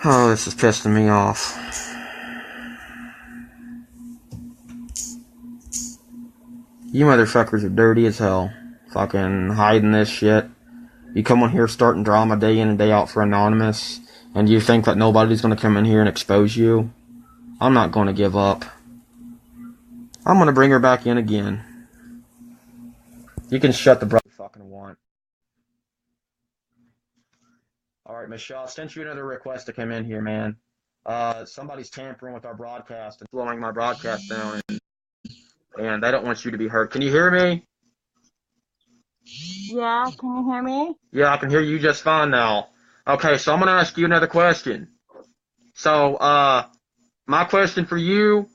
Oh, this is pissing me off. You motherfuckers are dirty as hell. Fucking hiding this shit. You come on here starting drama day in and day out for Anonymous, and you think that nobody's gonna come in here and expose you? I'm not gonna give up. I'm gonna bring her back in again. You can shut the you fucking want. Alright, Michelle, I sent you another request to come in here, man. Somebody's tampering with our broadcast and slowing my broadcast down, and they don't want you to be heard. Can you hear me? Yeah, can you hear me? Yeah, I can hear you just fine now. Okay, so I'm gonna ask you another question. So, my question for you,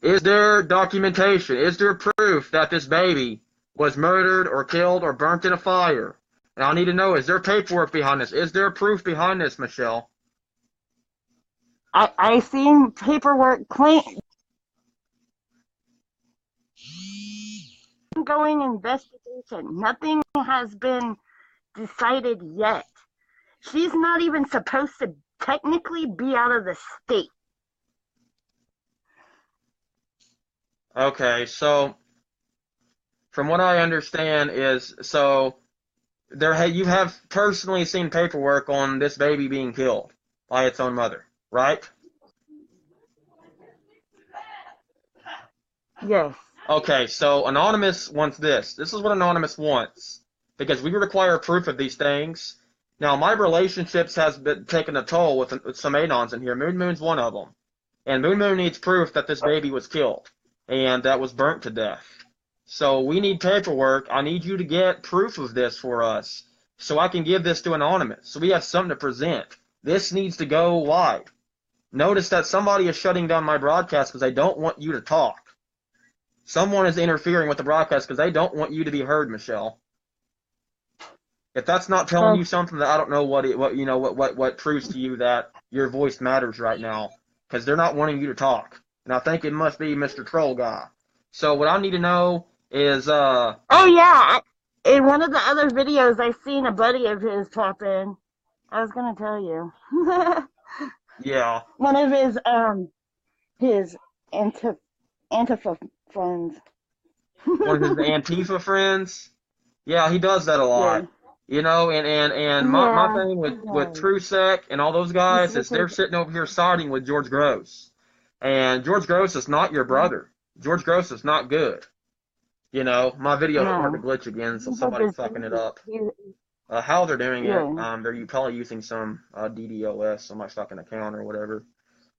is there documentation, is there proof that this baby was murdered or killed or burnt in a fire? And I need to know, is there paperwork behind this? Is there proof behind this, Michelle? I seen paperwork claim ongoing investigation. Nothing has been decided yet. She's not even supposed to technically be out of the state. Okay, so from what I understand is, so you have personally seen paperwork on this baby being killed by its own mother, right? Yes. Okay, so Anonymous wants this. This is what Anonymous wants. Because we require proof of these things. Now, my relationships has been taking a toll with some Anons in here. Moon Moon's one of them. And Moon Moon needs proof that this baby was killed. And that was burnt to death. So we need paperwork. I need you to get proof of this for us. So I can give this to Anonymous. So we have something to present. This needs to go wide. Notice that somebody is shutting down my broadcast because they don't want you to talk. Someone is interfering with the broadcast because they don't want you to be heard, Michelle. If that's not telling you something, that I don't know what proves to you that your voice matters right now, because they're not wanting you to talk. And I think it must be Mr. Troll Guy. So what I need to know is Oh yeah. In one of the other videos I seen a buddy of his pop in. I was gonna tell you. Yeah. One of his Antifa friends. One of his Antifa friends. Yeah, he does that a lot. Yeah. You know, and my thing with TrueSec and all those guys is they're sitting over here siding with George Gross. And George Gross is not your brother. George Gross is not good. You know, my video started to glitch again, so somebody's fucking it up. How they're doing it, they're probably using some DDoS, some my fucking account or whatever.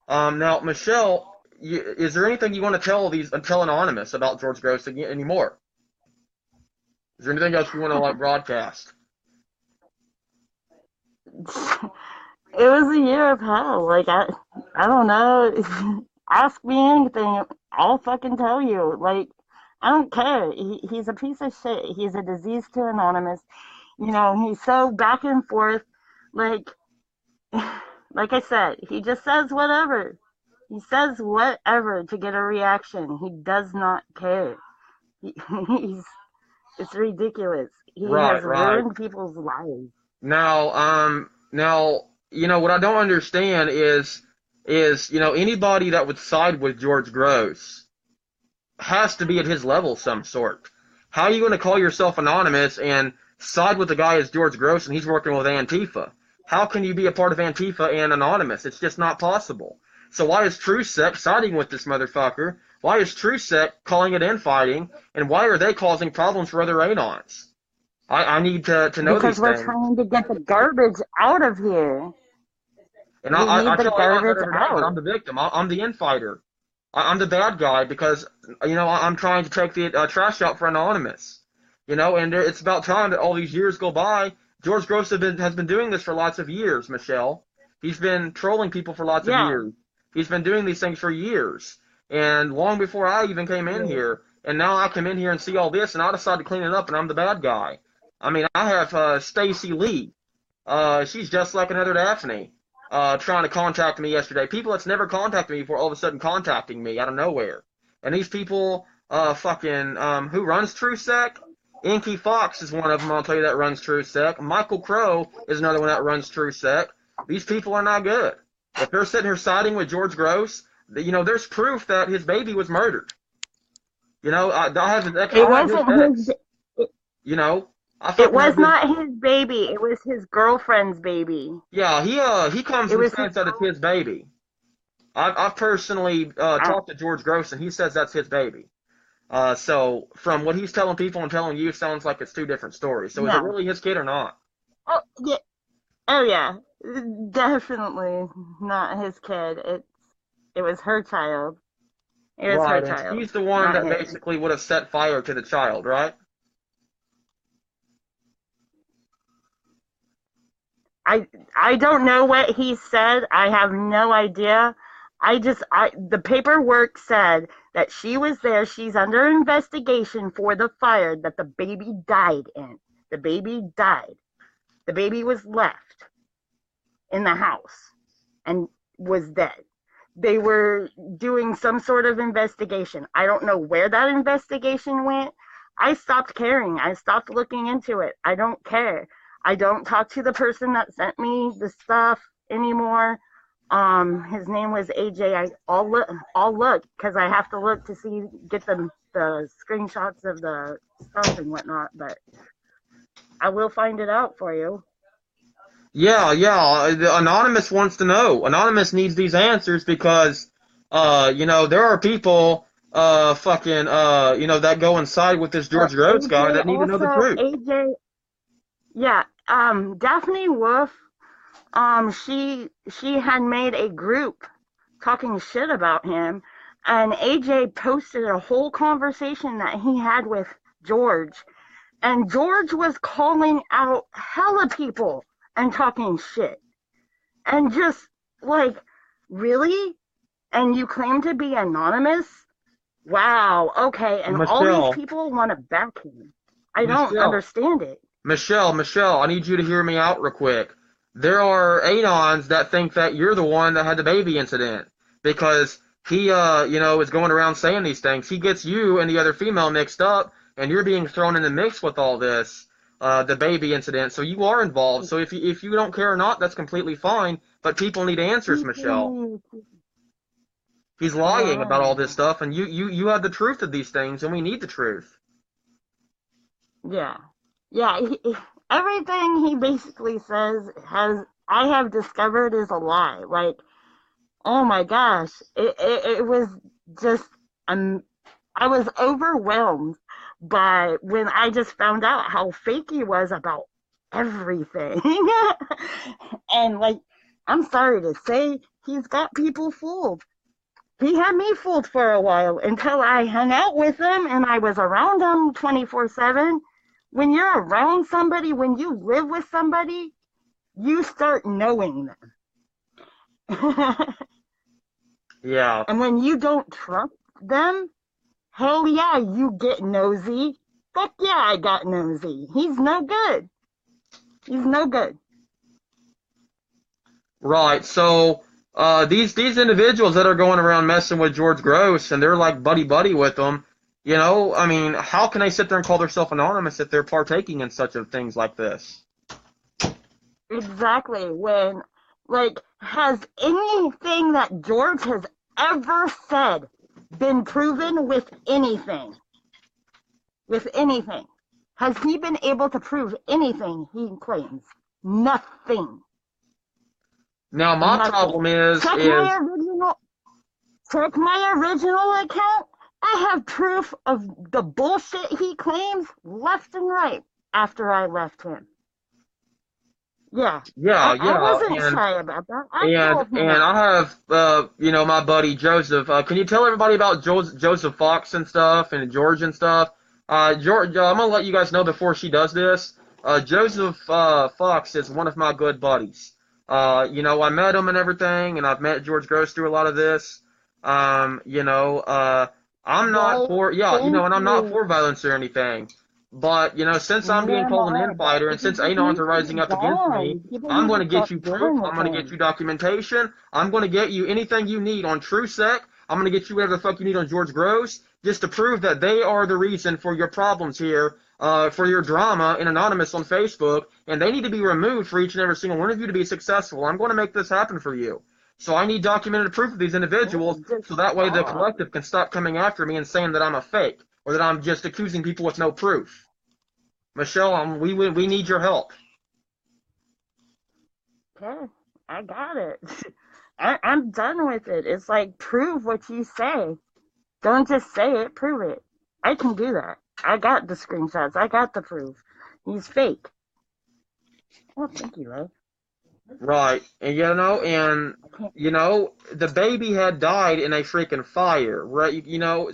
Now, Michelle, is there anything you want to tell Anonymous about George Gross anymore? Is there anything else you want to broadcast? It was a year of hell. Like I don't know. Ask me anything, I'll fucking tell you. Like I don't care. He's a piece of shit. He's a disease to Anonymous. You know, he's so back and forth. Like like I said, he just says whatever. He says whatever to get a reaction. He does not care. He's it's ridiculous. He has ruined people's lives. Now, what I don't understand is anybody that would side with George Gross has to be at his level some sort. How are you going to call yourself Anonymous and side with the guy as George Gross and he's working with Antifa? How can you be a part of Antifa and Anonymous? It's just not possible. So why is TrueSec siding with this motherfucker? Why is TrueSec calling it infighting? And why are they causing problems for other Anons? I need to know these things. Because we're trying to get the garbage out of here. And I tell garbage out. I'm the victim. I'm the infighter. I'm the bad guy because, I'm trying to take the trash out for Anonymous. And it's about time that all these years go by. George Gross has been doing this for lots of years, Michelle. He's been trolling people for lots of years. He's been doing these things for years. And long before I even came in here. And now I come in here and see all this, and I decide to clean it up, and I'm the bad guy. I mean, I have Stacy Lee. She's just like another Daphne. Trying to contact me yesterday. People that's never contacted me before all of a sudden contacting me out of nowhere. And these people, who runs TrueSec? Inky Fox is one of them, I'll tell you, that runs TrueSec. Michael Crow is another one that runs TrueSec. These people are not good. If they're sitting here siding with George Gross, there's proof that his baby was murdered. I have his ex. It I have his wasn't ex. his. You know, I It fucking have was his. not his baby. It was his girlfriend's baby. Yeah, he comes It and was his says that it's his baby. I've personally girl. talked to George Gross, and he says that's his baby. So from what he's telling people and telling you, sounds like it's two different stories. So is it No. really his kid or not? Oh yeah. Oh yeah. Definitely not his kid. It was her child. It was her Right, and child, she's the one not that his. basically would have set fire to the child, right? I I don't know what he said. I have no idea. I the paperwork said that she was there. She's under investigation for the fire that the baby died in. The baby died. The baby was left in the house and was dead. They were doing some sort of investigation. I don't know where that investigation went. I stopped caring. I stopped looking into it. I don't care. I don't talk to the person that sent me the stuff anymore. His name was AJ. I'll look because I have to look to see get the screenshots of the stuff and whatnot. But I will find it out for you. Yeah, yeah. The Anonymous wants to know. Anonymous needs these answers because, there are people, that go inside with this George Groves guy AJ that need to know the truth. Yeah, Daphne Wolf, she had made a group talking shit about him, and AJ posted a whole conversation that he had with George, and George was calling out hella people and talking shit, and just like, really? And you claim to be anonymous? Wow, okay, and all these Michelle, people want to back him. I don't Michelle, understand it. Michelle, I need you to hear me out real quick. There are Anons that think that you're the one that had the baby incident because he, is going around saying these things. He gets you and the other female mixed up, and you're being thrown in the mix with all this, the baby incident. So you are involved. So if you don't care or not, that's completely fine. But people need answers, Michelle. People He's lying about all this Wow. stuff, and you have the truth of these things, and we need the truth. Yeah. Yeah. Everything he basically says I have discovered is a lie. Like, oh my gosh. It was just, um, I was overwhelmed by when I just found out how fake he was about everything. And like, I'm sorry to say, he's got people fooled. He had me fooled for a while until I hung out with him and I was around him 24/7. When you're around somebody, when you live with somebody, you start knowing them. Yeah. And when you don't trust them, hell yeah, you get nosy. Fuck yeah, I got nosy. He's no good. He's no good. Right. So these individuals that are going around messing with George Gross and they're like buddy buddy with them, I mean, how can they sit there and call themselves anonymous if they're partaking in such of things like this? Exactly. Has anything that George has ever said been proven with anything? With anything? Has he been able to prove anything he claims? Nothing. Now my Nothing. problem is Check is my original check my original account. I have proof of the bullshit he claims left and right after I left him. Yeah. yeah, I yeah, wasn't shy about that. I and called him and out. I have my buddy Joseph. Can you tell everybody about Joseph Fox and stuff and George and stuff? George, I'm gonna let you guys know before she does this. Joseph Fox is one of my good buddies. I met him and everything, and I've met George Gross through a lot of this. I'm not Well, for thank and I'm not you. for violence or anything. But since I'm Neither being am called an I, but infighter, and since people Anons need are to rising move up against me, on. People I'm need going to to get stop you proof. dealing I'm with going to get you him. documentation. I'm going to get you anything you need on TrueSec. I'm going to get you whatever the fuck you need on George Gross, just to prove that they are the reason for your problems here, for your drama in Anonymous on Facebook, and they need to be removed for each and every single one of you to be successful. I'm going to make this happen for you. So I need documented proof of these individuals Just so that way the stop. collective can stop coming after me and saying that I'm a fake or that I'm just accusing people with no proof. Michelle, we need your help. Okay, I got it. I'm done with it. It's like, prove what you say. Don't just say it, prove it. I can do that. I got the screenshots. I got the proof. He's fake. Well, thank you, love. Right. And I can't. the baby had died in a freaking fire, right?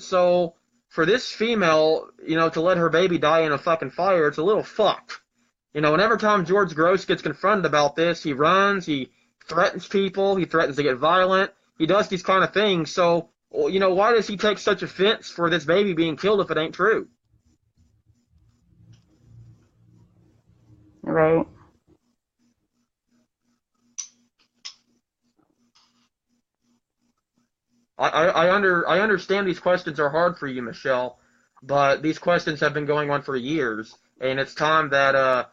So for this female, to let her baby die in a fucking fire, it's a little fucked. And every time George Gross gets confronted about this, he runs, he threatens people, he threatens to get violent, he does these kind of things. So, why does he take such offense for this baby being killed if it ain't true? Right. I understand these questions are hard for you, Michelle, but these questions have been going on for years, and it's time that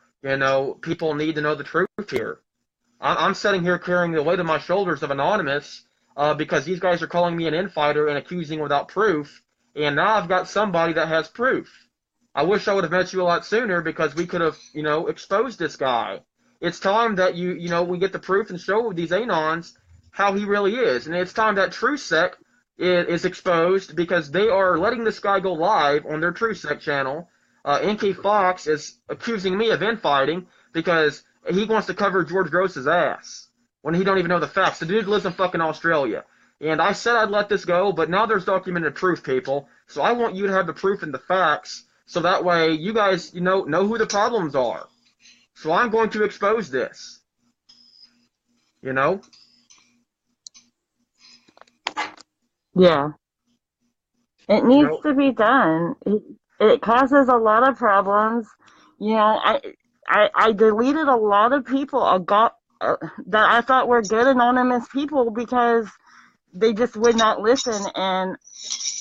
people need to know the truth here. I'm sitting here carrying the weight of my shoulders of Anonymous because these guys are calling me an infighter and accusing without proof, and now I've got somebody that has proof. I wish I would have met you a lot sooner because we could have, exposed this guy. It's time that we get the proof and show these Anons how he really is, and it's time that TrueSec is exposed because they are letting this guy go live on their TrueSec channel. NK Fox is accusing me of infighting because he wants to cover George Gross's ass when he don't even know the facts. The dude lives in fucking Australia. And I said I'd let this go, but now there's documented proof, people. So I want you to have the proof and the facts, so that way you guys, know who the problems are. So I'm going to expose this. You know? Yeah. It You needs know, to be done. It causes a lot of problems. I deleted a lot of people that I thought were good anonymous people because they just would not listen, and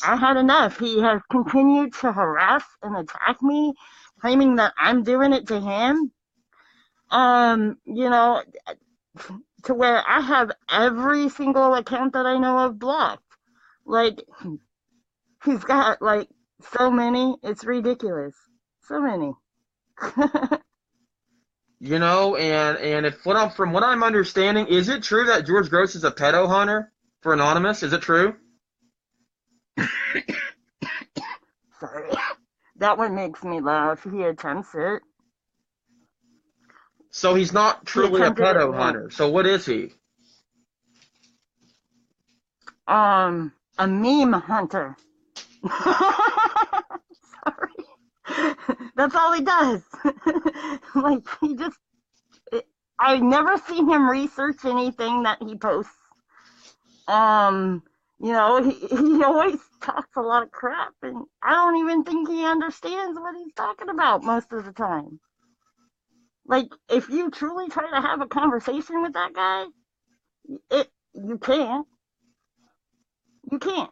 I had enough. He has continued to harass and attack me, claiming that I'm doing it to him. You know, to where I have every single account that I know of blocked. Like, he's got like so many, it's ridiculous. So many. and if from what I'm understanding, is it true that George Gross is a pedo hunter for Anonymous? Is it true? Sorry. That one makes me laugh. He attempts it. So he's not He truly a attempted it pedo once. hunter. So what is he? A meme hunter. Sorry. That's all he does. Like, I never seen him research anything that he posts. Um, he always talks a lot of crap, and I don't even think he understands what he's talking about most of the time. Like, if you truly try to have a conversation with that guy, you can't. You can't.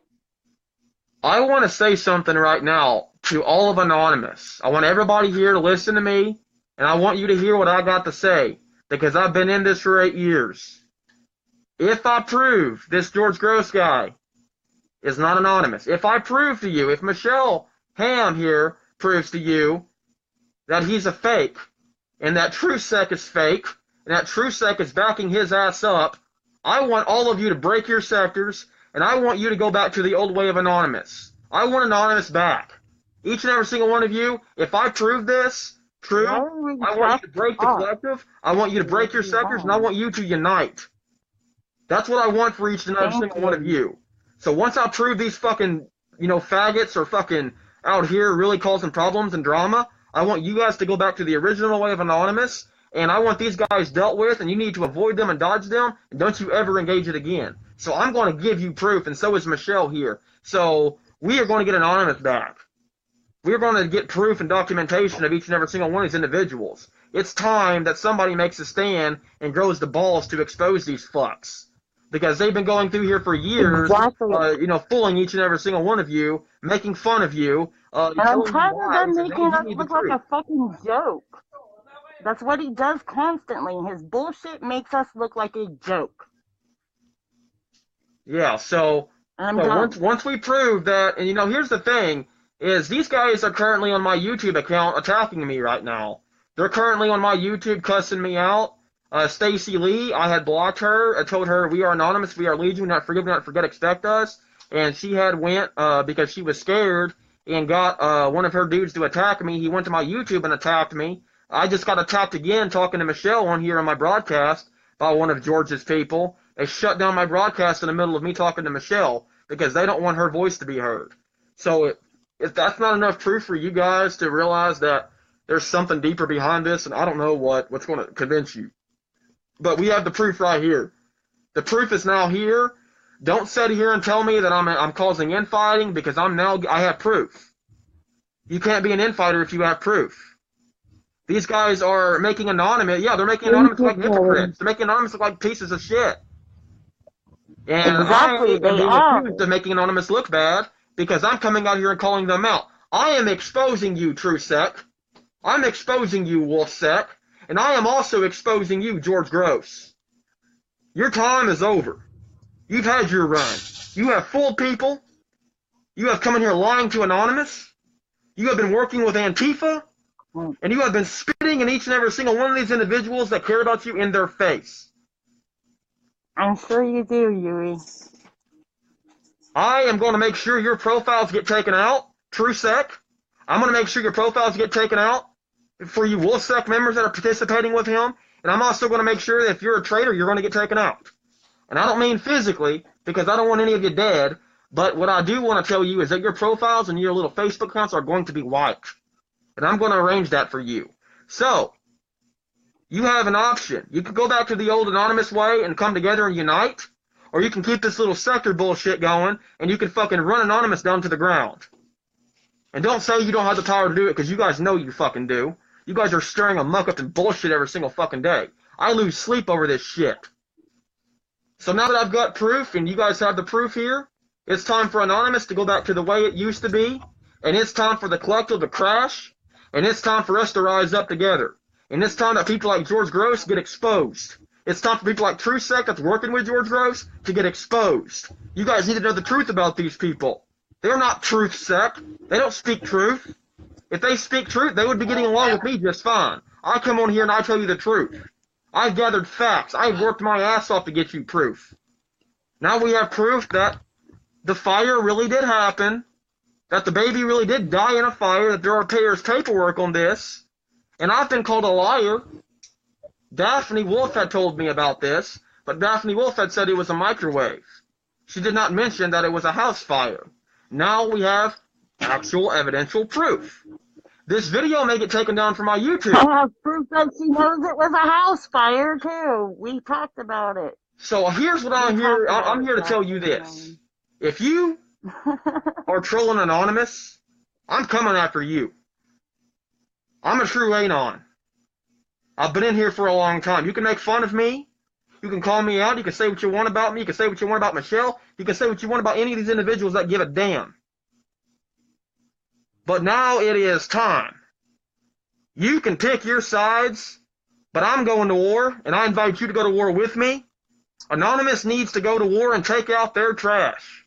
I want to say something right now to all of Anonymous. I want everybody here to listen to me, and I want you to hear what I got to say, because I've been in this for 8 years. If I prove this George Gross guy is not anonymous, if I prove to you, if Michelle Ham here proves to you that he's a fake, and that TrueSec is fake, and that TrueSec is backing his ass up, I want all of you to break your sectors, and I want you to go back to the old way of Anonymous. I want Anonymous back. Each and every single one of you, if I prove this true, Why are we I want you to backed break the up? collective, I want you to break your sectors, and I want you to unite. That's what I want for each and every Thank single one of you. you. So once I prove these fucking, faggots are fucking out here really causing problems and drama, I want you guys to go back to the original way of Anonymous, and I want these guys dealt with, and you need to avoid them and dodge them, and don't you ever engage it again. So I'm going to give you proof, and so is Michelle here. So we are going to get Anonymous back. We're going to get proof and documentation of each and every single one of these individuals. It's time that somebody makes a stand and grows the balls to expose these fucks. Because they've been going through here for years, Exactly. fooling each and every single one of you, making fun of you, And I'm telling you tired of them lies, and now making you us need the look like truth. a fucking joke. That's what he does constantly. His bullshit makes us look like a joke. Yeah, I'm so done. once we prove that, and here's the thing, is these guys are currently on my YouTube account attacking me right now. They're currently on my YouTube cussing me out. Stacy Lee, I had blocked her. I told her we are anonymous, we are legion, not forgive, not forget, expect us. And she had went because she was scared and got one of her dudes to attack me. He went to my YouTube and attacked me. I just got attacked again talking to Michelle on here on my broadcast by one of George's people. They shut down my broadcast in the middle of me talking to Michelle because they don't want her voice to be heard. So if that's not enough proof for you guys to realize that there's something deeper behind this, and I don't know what's going to convince you. But we have the proof right here. The proof is now here. Don't sit here and tell me that I'm causing infighting because I have proof. You can't be an infighter if you have proof. These guys are making anonymous. Yeah, they're making anonymous look like hypocrites. They're making anonymous look like pieces of shit. And Exactly, I am they being are. accused of making anonymous look bad because I'm coming out here and calling them out. I am exposing you, TrueSec. I'm exposing you, WolfSec. And I am also exposing you, George Gross. Your time is over. You've had your run. You have fooled people. You have come in here lying to Anonymous. You have been working with Antifa. And you have been spitting in each and every single one of these individuals that care about you in their face. I'm sure you do, Yui. I am going to make sure your profiles get taken out, TrueSec. I'm going to make sure your profiles get taken out for you WolfSec members that are participating with him. And I'm also going to make sure that if you're a traitor, you're going to get taken out. And I don't mean physically, because I don't want any of you dead, but what I do want to tell you is that your profiles and your little Facebook accounts are going to be wiped. And I'm going to arrange that for you. So, you have an option. You can go back to the old anonymous way and come together and unite, or you can keep this little sector bullshit going, and you can fucking run Anonymous down to the ground. And don't say you don't have the power to do it, because you guys know you fucking do. You guys are stirring a muck up and bullshit every single fucking day. I lose sleep over this shit. So now that I've got proof, and you guys have the proof here, it's time for Anonymous to go back to the way it used to be, and it's time for the collective to crash, and it's time for us to rise up together. And it's time that people like George Gross get exposed. It's time for people like TrueSec that's working with George Gross to get exposed. You guys need to know the truth about these people. They're not TruthSec. They don't speak truth. If they speak truth, they would be getting along with me just fine. I come on here and I tell you the truth. I've gathered facts. I've worked my ass off to get you proof. Now we have proof that the fire really did happen, that the baby really did die in a fire, that there are payers' paperwork on this, and I've been called a liar. Daphne Wolf had told me about this, but Daphne Wolf had said it was a microwave. She did not mention that it was a house fire. Now we have actual evidential proof. This video may get taken down from my YouTube. I have proof that she knows it was a house fire, too. We talked about it. So here's what I'm here to tell you this. If you are trolling Anonymous, I'm coming after you. I'm a true Anon. I've been in here for a long time. You can make fun of me. You can call me out. You can say what you want about me. You can say what you want about Michelle. You can say what you want about any of these individuals that give a damn. But now it is time. You can pick your sides, but I'm going to war, and I invite you to go to war with me. Anonymous needs to go to war and take out their trash.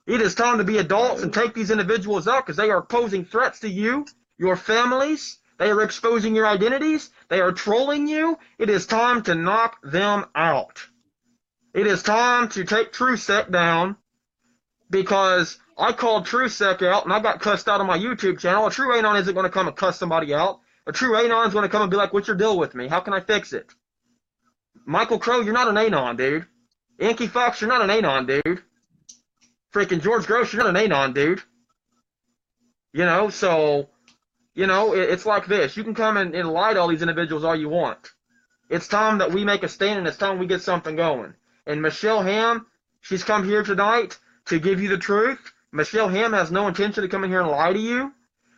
It is time to be adults and take these individuals out because they are posing threats to you, your families. They are exposing your identities. They are trolling you. It is time to knock them out. It is time to take TrueSec down because I called TrueSec out and I got cussed out on my YouTube channel. A true Anon isn't going to come and cuss somebody out. A true Anon is going to come and be like, what's your deal with me? How can I fix it? Michael Crow, you're not an Anon, dude. Inky Fox, you're not an Anon, dude. Freaking George Gross, you're not an Anon, dude. You know, so, you know, it's like this. You can come and lie to all these individuals all you want. It's time that we make a stand and it's time we get something going. And Michelle Ham, she's come here tonight to give you the truth. Michelle Ham has no intention to come in here and lie to you.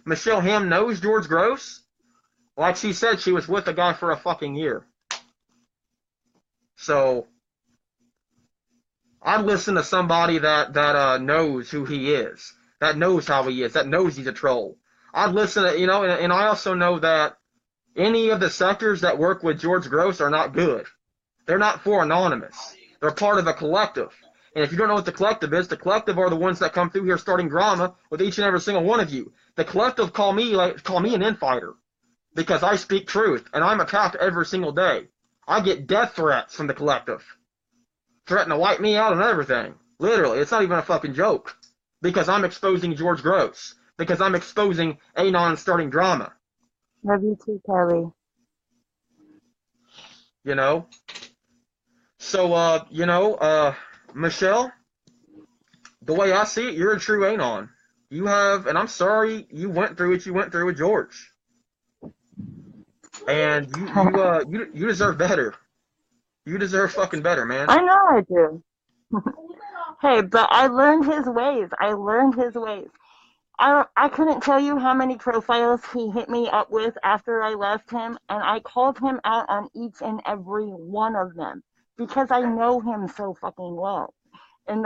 Michelle Ham knows George Gross. Like she said, she was with the guy for a fucking year. So, I'd listen to somebody that knows who he is, that knows how he is, that knows he's a troll. I'd listen to, you know, and I also know that any of the sectors that work with George Gross are not good. They're not for Anonymous. They're part of a collective. And if you don't know what the collective is, the collective are the ones that come through here starting drama with each and every single one of you. The collective call me an infighter because I speak truth and I'm attacked every single day. I get death threats from the collective, threatening to wipe me out and everything. Literally, it's not even a fucking joke because I'm exposing George Gross, because I'm exposing Anon starting drama. Love you too, Kelly. You know. So, Michelle, the way I see it, you're a true Anon. You have, and I'm sorry you went through what you went through with George. And you deserve better. You deserve fucking better, man. I know I do. Hey, but I learned his ways. I couldn't tell you how many profiles he hit me up with after I left him, and I called him out on each and every one of them because I know him so fucking well. And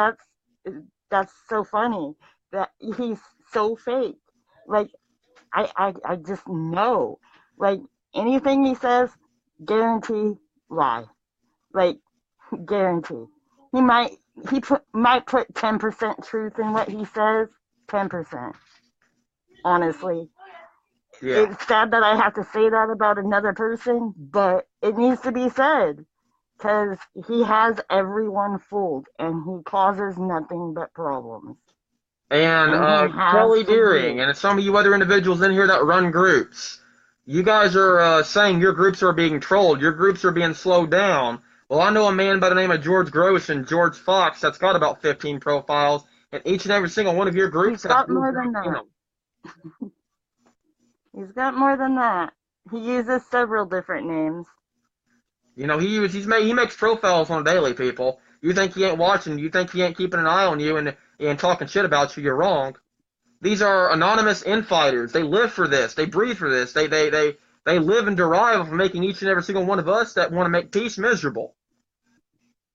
that's so funny that he's so fake. Like I just know. Like anything he says, guarantee lie. Like guarantee. He might put 10% truth in what he says, 10%. Honestly, Yeah. it's sad that I have to say that about another person, but it needs to be said because he has everyone fooled and he causes nothing but problems. And And he has Kelly to Deering be. and some of you other individuals in here that run groups, you guys are saying your groups are being trolled, your groups are being slowed down. Well, I know a man by the name of George Gross and George Fox that's got about 15 profiles, and each and every single one of your groups He's has got blue more than green in that. them. He's got more than that. He uses several different names. You know, he makes profiles on a daily, people. You think he ain't watching, you think he ain't keeping an eye on you and talking shit about you, you're wrong. These are anonymous infighters. They live for this. They breathe for this. They live and derive from making each and every single one of us that want to make peace miserable.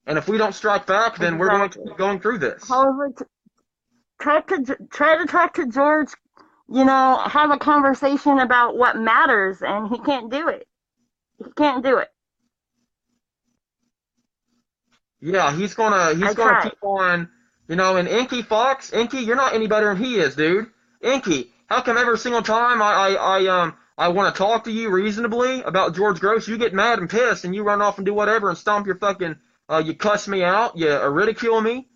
And if we don't strike back, then we're going to Exactly. keep going through this. However, try to talk to George. Have a conversation about what matters, and he can't do it. He can't do it. Yeah, he's I gonna tried. keep on, and Inky Fox, Inky, you're not any better than he is, dude. Inky, how come every single time I want to talk to you reasonably about George Gross, you get mad and pissed and you run off and do whatever and stomp your fucking you cuss me out, you ridicule me?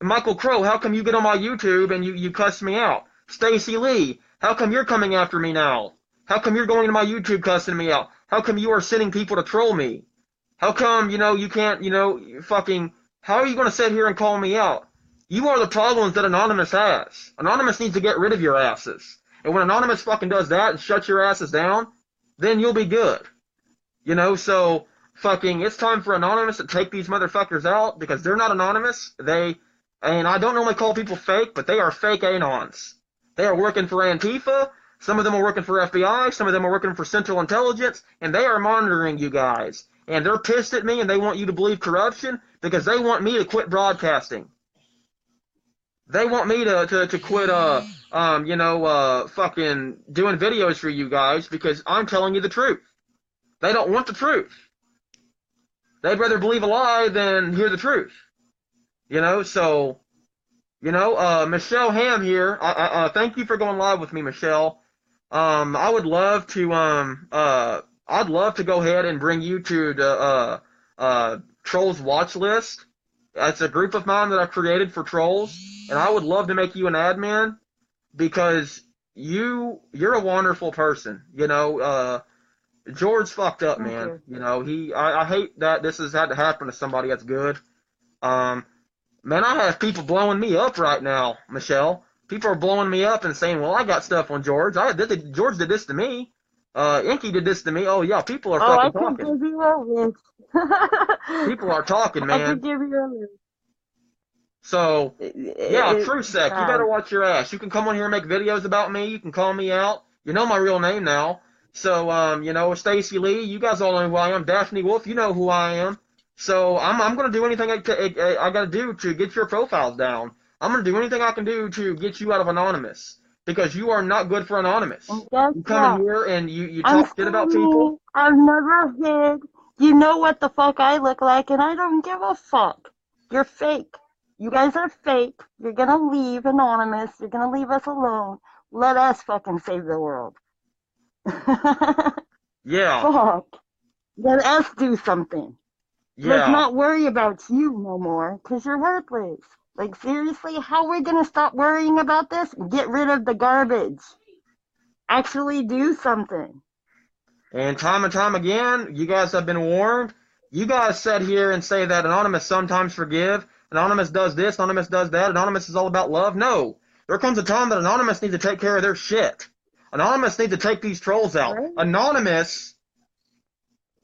Michael Crow, how come you get on my YouTube and you cuss me out? Stacy Lee, how come you're coming after me now? How come you're going to my YouTube cussing me out? How come you are sending people to troll me? How come, you can't, fucking, how are you going to sit here and call me out? You are the problems that Anonymous has. Anonymous needs to get rid of your asses. And when Anonymous fucking does that and shuts your asses down, then you'll be good. So fucking, it's time for Anonymous to take these motherfuckers out because they're not anonymous. And I don't normally call people fake, but they are fake Anons. They are working for Antifa. Some of them are working for FBI. Some of them are working for Central Intelligence. And they are monitoring you guys. And they're pissed at me and they want you to believe corruption because they want me to quit broadcasting. They want me to quit, fucking doing videos for you guys because I'm telling you the truth. They don't want the truth. They'd rather believe a lie than hear the truth. Michelle Ham here. Thank you for going live with me, Michelle. I would love to, I'd love to go ahead and bring you to the, Trolls Watch List. It's a group of mine that I've created for trolls, and I would love to make you an admin because you're a wonderful person. George fucked up, Thank man. you. I hate that this has had to happen to somebody that's good. Man, I have people blowing me up right now, Michelle. People are blowing me up and saying, well, I got stuff on George. George did this to me. Inky did this to me. Oh, yeah, people are Oh, I fucking could talking. give you a list. People are talking, I could man. give you a list. So, yeah, It's TrueSec, you better sad. watch your ass. You can come on here and make videos about me. You can call me out. You know my real name now. So, Stacy Lee, you guys all know who I am. Daphne Wolf, you know who I am. So, I'm going to do anything I got to do to get your profiles down. I'm going to do anything I can do to get you out of Anonymous. Because you are not good for Anonymous. And guess You come in what? here and you I'm talk shit still about people. me. I've never hid. You know what the fuck I look like, and I don't give a fuck. You're fake. You guys are fake. You're gonna leave Anonymous. You're gonna leave us alone. Let us fucking save the world. Yeah, Fuck. Let us do something. Let's yeah. not worry about you no more, because you're worthless. Like, seriously, how are we gonna stop worrying about this? Get rid of the garbage. Actually do something. And time again, you guys have been warned. You guys sit here and say that Anonymous sometimes forgive. Anonymous does this, Anonymous does that. Anonymous is all about love. No. There comes a time that Anonymous needs to take care of their shit. Anonymous needs to take these trolls out. Right? Anonymous,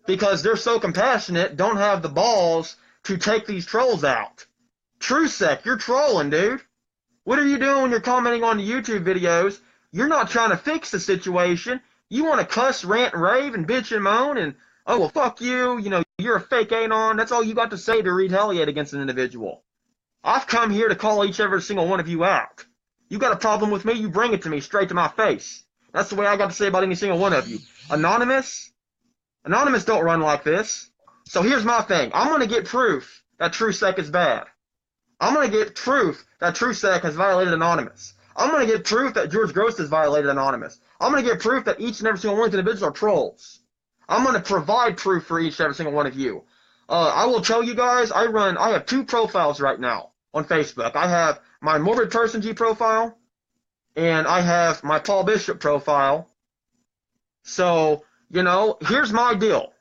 because they're so compassionate, don't have the balls to take these trolls out. TrueSec, you're trolling, dude. What are you doing when you're commenting on the YouTube videos? You're not trying to fix the situation. You want to cuss, rant, and rave, and bitch and moan, and, oh, well, fuck you, you're a fake anon. That's all you got to say to retaliate against an individual. I've come here to call each every single one of you out. You got a problem with me, you bring it to me straight to my face. That's the way I got to say about any single one of you. Anonymous don't run like this. So here's my thing. I'm going to get proof that TrueSec is bad. I'm going to get proof that TrueSec has violated Anonymous. I'm going to get proof that George Gross has violated Anonymous. I'm going to get proof that each and every single one of the individuals are trolls. I'm going to provide proof for each and every single one of you. I will tell you guys, I have 2 profiles right now on Facebook. I have my Morbid Person G profile, and I have my Paul Bishop profile. So, here's my deal.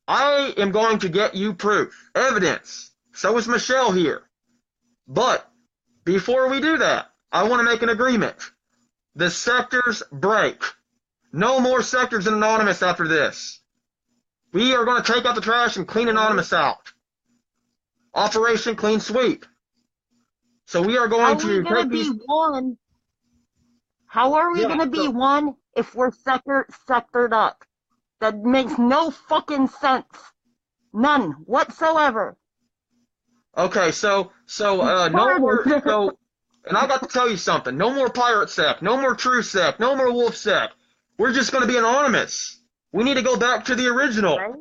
I am going to get you proof, evidence. So is Michelle here. But before we do that, I want to make an agreement. The sectors break. No more sectors in Anonymous after this. We are going to take out the trash and clean Anonymous out. Operation Clean Sweep. So we are going to take these... one? How are we gonna be one if we're sectored up? That makes no fucking sense. None whatsoever. Okay, no more, and I got to tell you something. No more Pirate Sec, no more True Sec, no more Wolf Sec. We're just going to be Anonymous. We need to go back to the original. Right?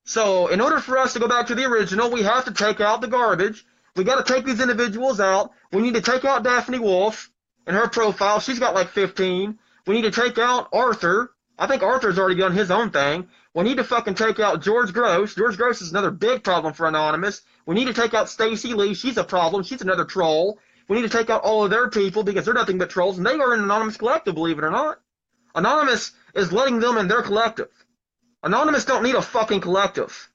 So, in order for us to go back to the original, we have to take out the garbage. We got to take these individuals out. We need to take out Daphne Wolf and her profile. She's got like 15. We need to take out Arthur. I think Arthur's already done his own thing. We need to fucking take out George Gross. George Gross is another big problem for Anonymous. We need to take out Stacy Lee. She's a problem. She's another troll. We need to take out all of their people because they're nothing but trolls, and they are an Anonymous collective, believe it or not. Anonymous is letting them in their collective. Anonymous don't need a fucking collective.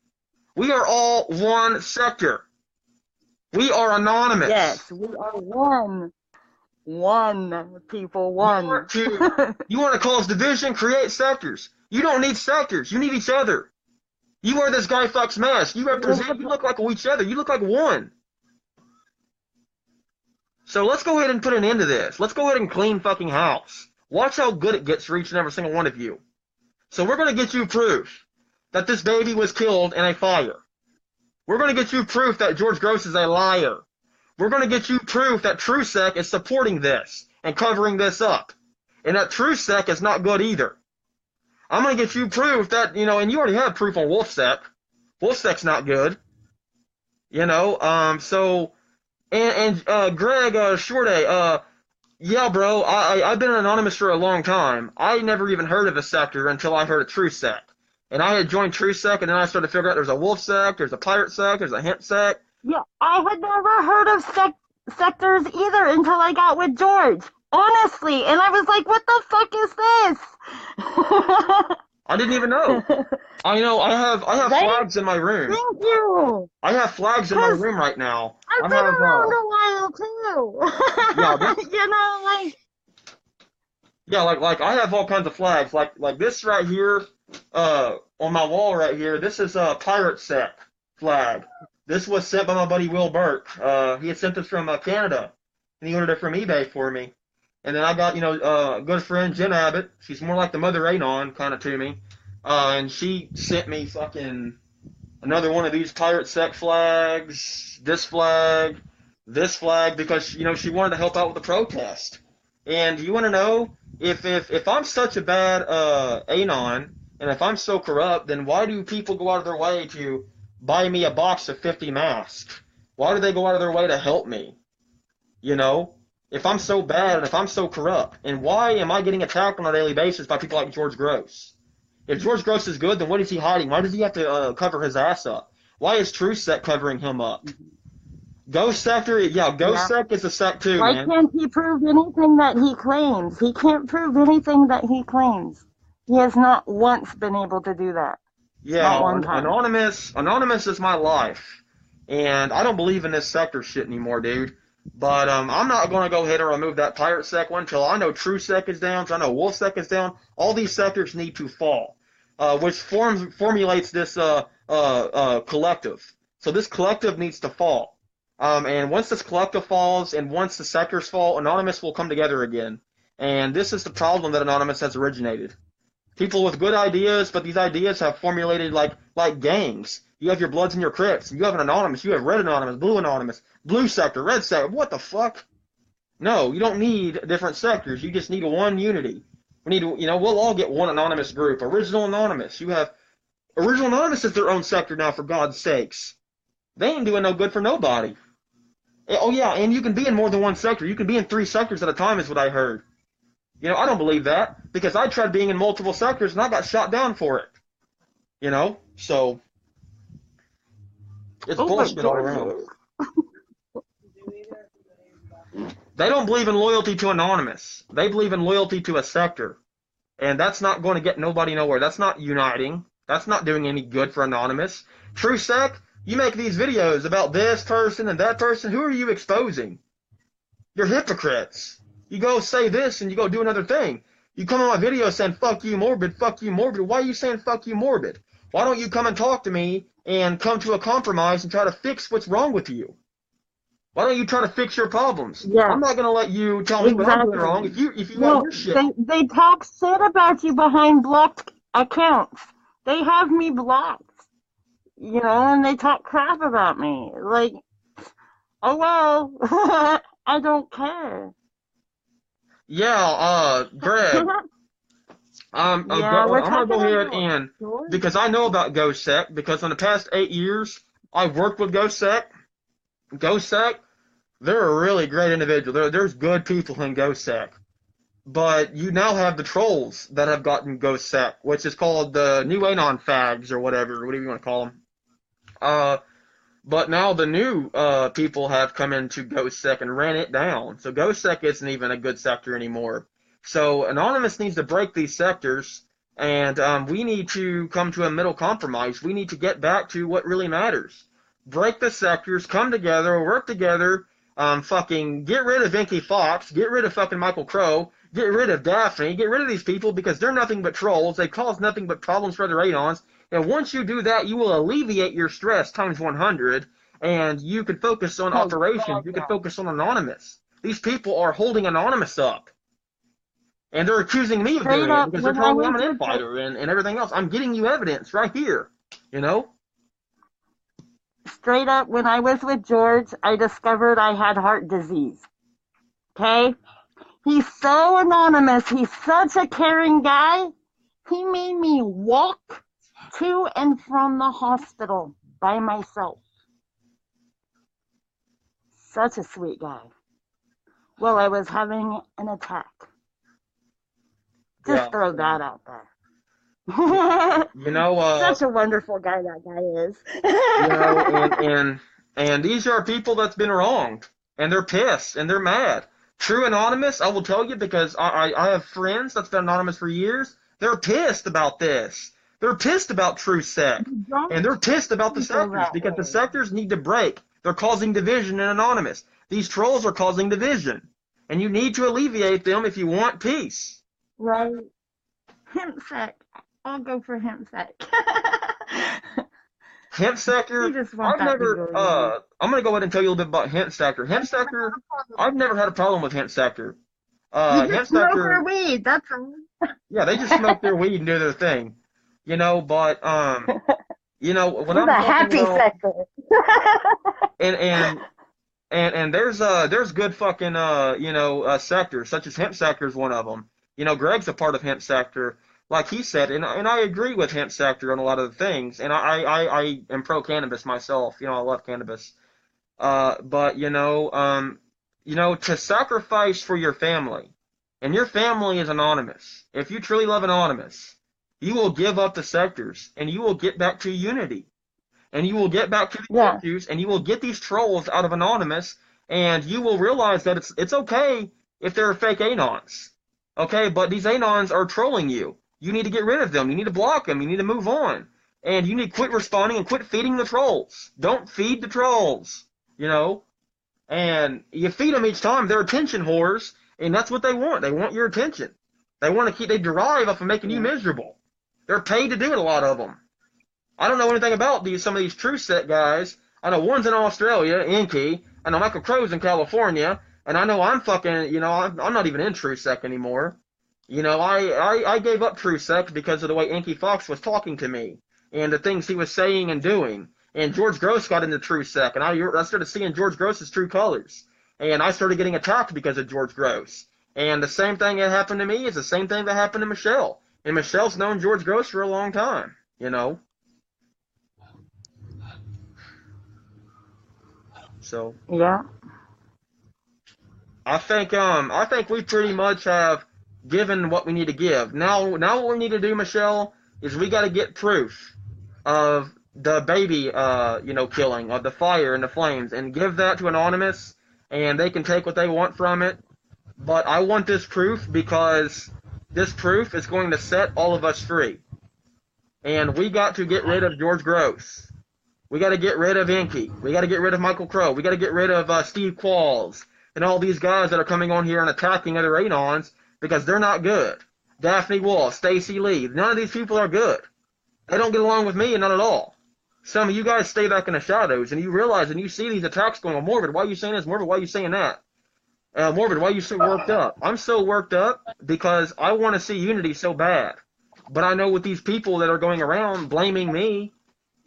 We are all one sector. We are Anonymous. Yes, we are one. One, people, one. You want to cause division? Create sectors. You don't need sectors. You need each other. You wear this Guy Fawkes mask. You represent. You look like each other. You look like one. So let's go ahead and put an end to this. Let's go ahead and clean fucking house. Watch how good it gets for each and every single one of you. So we're going to get you proof that this baby was killed in a fire. We're going to get you proof that George Gross is a liar. We're going to get you proof that TrueSec is supporting this and covering this up. And that TrueSec is not good either. I'm going to get you proof that, and you already have proof on WolfSec. WolfSec's not good. Greg Shorty, yeah, bro, I've been anonymous for a long time. I never even heard of a sector until I heard of TrueSec. And I had joined TrueSec, and then I started to figure out there's a WolfSec, there's a Pirate Sec, there's a Hemp Sec. Yeah, I had never heard of sectors either until I got with George. Honestly, and I was like, what the fuck is this? I didn't even know. I know, I have Right? flags in my room. Thank you. I have flags in my room right now. I've been around a while too. Yeah, Yeah, like I have all kinds of flags. Like this right here, on my wall right here, this is a Pirate Sec flag. This was sent by my buddy Will Burke. He had sent this from Canada, and he ordered it from eBay for me. And then I got, a good friend, Jen Abbott. She's more like the Mother Anon kind of to me. And she sent me fucking another one of these Pirate Sec flags, this flag, because, she wanted to help out with the protest. And you want to know, if I'm such a bad anon, and if I'm so corrupt, then why do people go out of their way to buy me a box of 50 masks? Why do they go out of their way to help me? You know, if I'm so bad and if I'm so corrupt, and why am I getting attacked on a daily basis by people like George Gross? If George Gross is good, then what is he hiding? Why does he have to cover his ass up? Why is TrueSec covering him up? Ghost Sector, yeah, Ghost Sec is a sect too, Why man. can't he prove anything that he claims? He can't prove anything that he claims. He has not once been able to do that. Yeah, Not one time. Anonymous is my life, and I don't believe in this sector shit anymore, dude. But I'm not gonna go ahead and remove that Pirate Sec one until I know TrueSec is down, until I know WolfSec is down. All these sectors need to fall, which formulates this collective. So this collective needs to fall. And once this collective falls, and once the sectors fall, Anonymous will come together again. And this is the problem that Anonymous has originated. People with good ideas, but these ideas have formulated like gangs. You have your Bloods and your Crips. You have an Anonymous. You have Red Anonymous, Blue Sector, Red Sector. What the fuck? No, you don't need different sectors. You just need one unity. We need to, we'll all get one Anonymous group. Original Anonymous. You have Original Anonymous is their own sector now, for God's sakes. They ain't doing no good for nobody. Oh yeah, and you can be in more than one sector. You can be in 3 sectors at a time, is what I heard. I don't believe that, because I tried being in multiple sectors and I got shot down for it. So it's bullshit all around. They don't believe in loyalty to Anonymous. They believe in loyalty to a sector. And that's not going to get nobody nowhere. That's not uniting. That's not doing any good for Anonymous. TrueSec, you make these videos about this person and that person. Who are you exposing? You're hypocrites. You go say this and you go do another thing. You come on my video saying, fuck you, Morbid, fuck you, Morbid. Why are you saying fuck you, Morbid? Why don't you come and talk to me and come to a compromise and try to fix what's wrong with you? Why don't you try to fix your problems? Yeah. I'm not going to let you tell me what I'm doing wrong if you let your shit. They talk shit about you behind blocked accounts. They have me blocked. And they talk crap about me. Like, oh well, I don't care. Yeah, Greg. I'm gonna go ahead and, because I know about GhostSec, because in the past 8 years I've worked with GhostSec. GhostSec, they're a really great individual. There's good people in GhostSec, but you now have the trolls that have gotten GhostSec, which is called the new Anon fags or whatever you want to call them. But now the new people have come into GhostSec and ran it down. So GhostSec isn't even a good sector anymore. So Anonymous needs to break these sectors, and we need to come to a middle compromise. We need to get back to what really matters. Break the sectors, come together, work together, fucking get rid of Inky Fox, get rid of fucking Michael Crow, get rid of Daphne, get rid of these people because they're nothing but trolls. They cause nothing but problems for other Anons. And once you do that, you will alleviate your stress times 100, and you can focus on operations. You can focus on Anonymous. These people are holding Anonymous up. And they're accusing me of doing it because they're telling me I'm an infighter and everything else. I'm getting you evidence right here, Straight up, when I was with George, I discovered I had heart disease. Okay? He's so anonymous. He's such a caring guy. He made me walk to and from the hospital by myself. Such a sweet guy. Well, I was having an attack. Just throw that out there. Such a wonderful guy that guy is. And these are people that's been wronged, and they're pissed and they're mad. True Anonymous, I will tell you, because I have friends that's been anonymous for years. They're pissed about this. They're pissed about TrueSec, and they're pissed about the sectors because the sectors need to break. They're causing division in Anonymous. These trolls are causing division, and you need to alleviate them if you want peace. Right. HempSec. I'll go for HempSec. Hemp sector. I'm gonna go ahead and tell you a little bit about hemp sector. Hemp sector. I've never had a problem with hemp sector. You just smoke their weed. That's all. Yeah, they just smoke their weed and do their thing. But when I'm the happy sector. and there's good fucking sectors, such as hemp sector is one of them. Greg's a part of hemp sector. Like he said, and I agree with hemp sector on a lot of the things, and I am pro cannabis myself. I love cannabis. But to sacrifice for your family, and your family is anonymous. If you truly love anonymous, you will give up the sectors, and you will get back to unity, and you will get back to these Yeah, issues, and you will get these trolls out of anonymous, and you will realize that it's okay if they're fake anons, okay? But these anons are trolling you. You need to get rid of them. You need to block them. You need to move on, and you need to quit responding and quit feeding the trolls. Don't feed the trolls, you know. And you feed them each time. They're attention whores, and that's what they want. They want your attention. They want to keep. They derive off of making you yeah, miserable. They're paid to do it. A lot of them. I don't know anything about some of these true set guys. I know one's in Australia, Inky. I know Michael Crow's in California, and I know I'm fucking. I'm not even in true sec anymore. I gave up true sec because of the way Inky Fox was talking to me and the things he was saying and doing. And George Gross got into true sec, and I started seeing George Gross's true colors, and I started getting attacked because of George Gross. And the same thing that happened to me is the same thing that happened to Michelle. And Michelle's known George Gross for a long time. So yeah. I think we pretty much have given what we need to give. Now what we need to do, Michelle, is we got to get proof of the baby, killing of the fire and the flames, and give that to Anonymous, and they can take what they want from it. But I want this proof because this proof is going to set all of us free, and we got to get rid of George Gross. We got to get rid of Inky. We got to get rid of Michael Crow. We got to get rid of Steve Qualls and all these guys that are coming on here and attacking other Anons because they're not good. Daphne Wall, Stacy Lee, none of these people are good. They don't get along with me, and not at all. Some of you guys stay back in the shadows, and you realize and you see these attacks going on. Morbid, why are you saying this? Morbid, why are you saying that? Morbid, why are you so worked up? I'm so worked up because I want to see unity so bad. But I know with these people that are going around blaming me,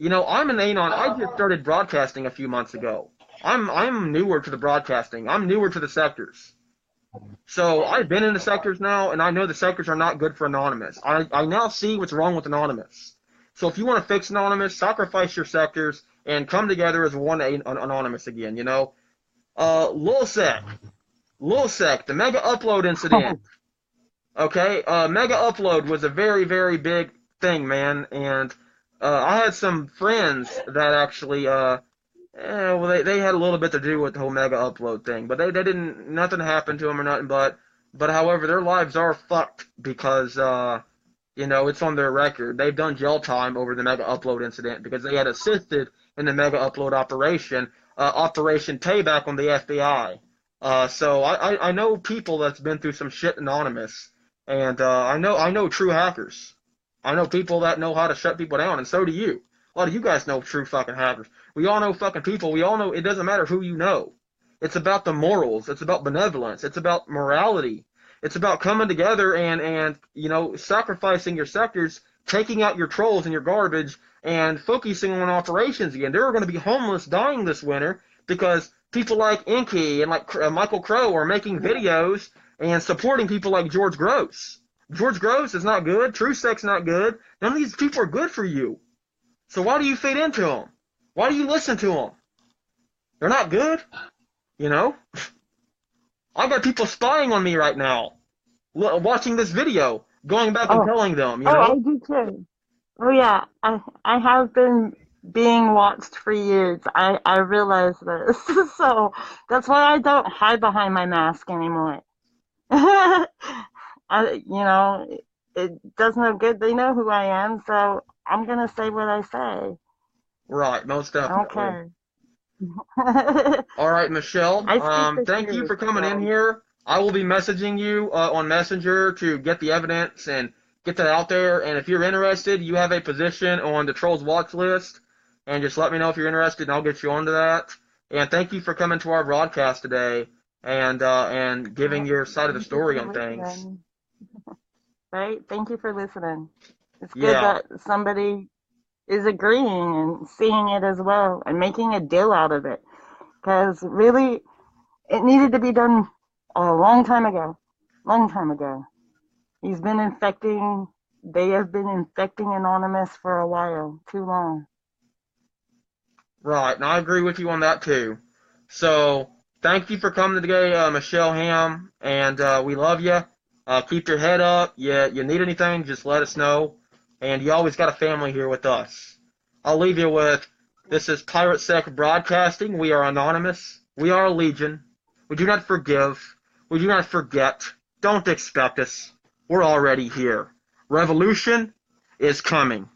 I'm an Anon. I just started broadcasting a few months ago. I'm newer to the broadcasting. I'm newer to the sectors. So I've been in the sectors now, and I know the sectors are not good for Anonymous. I now see what's wrong with Anonymous. So if you want to fix Anonymous, sacrifice your sectors and come together as one Anonymous again. Lulsec, the mega upload incident. Okay, mega upload was a very, very big thing, man, and I had some friends that actually, they had a little bit to do with the whole mega upload thing, but they didn't, nothing happened to them or nothing, but however, their lives are fucked because, it's on their record. They've done jail time over the mega upload incident because they had assisted in the mega upload operation, Operation Payback on the FBI. So I know people that's been through some shit anonymous, and I know true hackers. I know people that know how to shut people down, and so do you. A lot of you guys know true fucking hackers. We all know fucking people. We all know it doesn't matter who you know. It's about the morals. It's about benevolence. It's about morality. It's about coming together and sacrificing your sectors, taking out your trolls and your garbage, and focusing on operations again. There are going to be homeless dying this winter because people like Inky and like Michael Crow are making videos and supporting people like George Gross. George Gross is not good. TrueSec's not good. None of these people are good for you. So why do you feed into them? Why do you listen to them? They're not good. I've got people spying on me right now, watching this video, going back and Oh, telling them, oh, I do too. Oh yeah, I have been being watched for years. I realize this, so that's why I don't hide behind my mask anymore. It does no good. They know who I am, so I'm gonna say what I say. Right, most I don't definitely. care. All right, Michelle. I speak the Thank you truth, for coming in so here. I will be messaging you on Messenger to get the evidence and get that out there. And if you're interested, you have a position on the Trolls watch list, and just let me know if you're interested, and I'll get you onto that. And thank you for coming to our broadcast today and giving your side of the thank you story for on things. listening. Right? Thank you for listening. It's good Yeah, that somebody is agreeing and seeing it as well and making a deal out of it. Because really, it needed to be done a long time ago. Long time ago. He's been infecting, they have been infecting Anonymous for a while. Too long. right. And I agree with you on that too. So thank you for coming today, Michelle Ham, and we love you. Keep your head up. You need anything, just let us know. And you always got a family here with us. I'll leave you with, this is Pirate Sec Broadcasting. We are anonymous. We are Legion. We do not forgive. We do not forget. Don't expect us. We're already here. Revolution is coming.